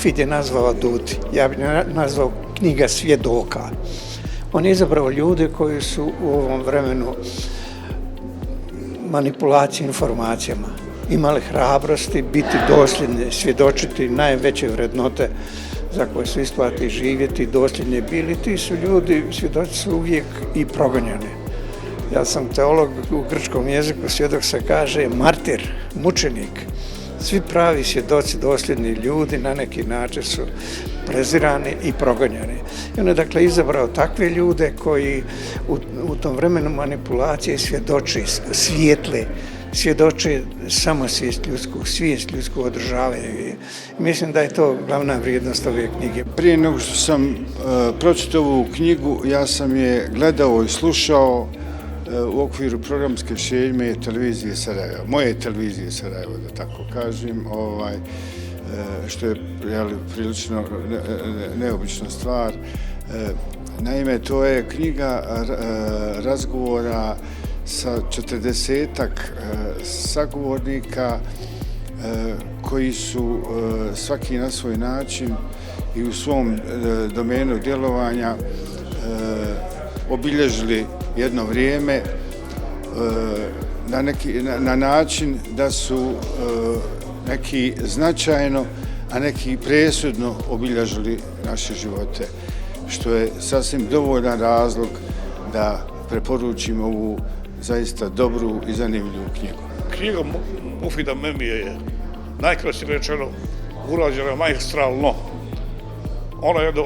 Mufid je nazvao Aduti, ja bih nazvao knjiga svjedoka. On je izabrao ljude koji su u ovom vremenu manipulacije informacijama imali hrabrosti biti dosljedni, svjedočiti najveće vrednote za koje su isplati živjeti, dosljedni bili. Ti su ljudi, svjedoci su uvijek i progonjeni. Ja sam teolog, u grčkom jeziku svjedok se kaže martir, mučenik. Svi pravi svjedoci, dosljedni ljudi na neki način su prezirani i progonjeni. I on je dakle izabrao takve ljude koji u tom vremenu manipulacije svjedoči svijetle, svjedoči samosvijest ljudsku održavaju. I mislim da je to glavna vrijednost ove knjige. Prije nego što sam pročitao ovu knjigu, ja sam je gledao i slušao u okviru programske šeme televizije Sarajevo, moje televizije Sarajevo, da tako kažem, što je prilično neobična stvar. Naime, to je knjiga razgovora sa 40-ak sagovornika koji su svaki na svoj način i u svom domenu djelovanja obilježili jedno vrijeme na način da su neki značajno, a neki presudno obilježili naše živote, što je sasvim dovoljan razlog da preporučimo ovu zaista dobru i zanimljivu knjigu. Knjiga Mufida Memije je najkraće rečeno urađena maestralno. Ona je jedno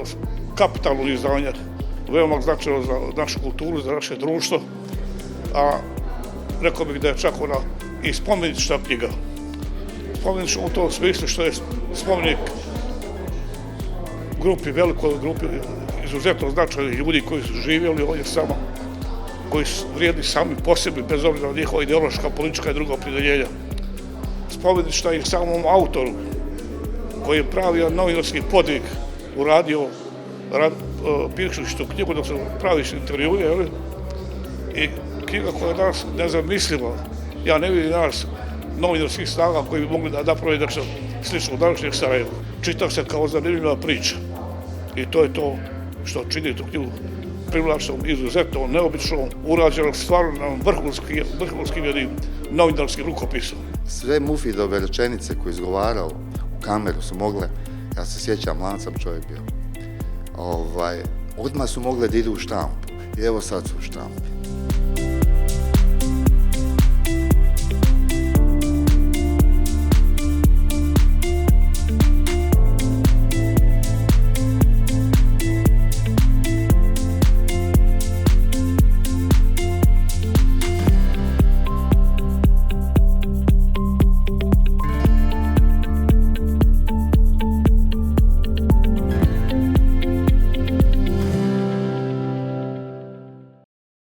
kapitalno izdanje, veoma značajno za našu kulturu, za naše društvo, a rekao bih da je čak ona i spomenična knjiga. Spomenična u tom smislu što je spomenik velikoj grupi izuzetno značajnih ljudi koji su živjeli ovdje samo, koji su vrijedni sami po sebi, bez obzira na njihova ideološka, politička i druga opredjeljenja. Spomenična i samom autoru, koji je pravio novinarski podvig, uradio pišući tu knjigu dok se praviš intervjuje, i knjiga koja je danas nezamisliva. Ja ne vidim danas novinarskih snaga koji bi mogli da napravi nešto slično u današnjeg Sarajeva. Čita se kao zanimljiva priča i to je to što čini tu knjigu privlačnom, izuzetno, neobičnom, urađenom stvarno na vrhunskim jednim novinarskim rukopisom. Sve Mufidove rečenice koje izgovarao u kameru su mogle, ja se sjećam, mlad sam čovjek bio, odmah su mogle da idu u štampu i evo sad su u štampi.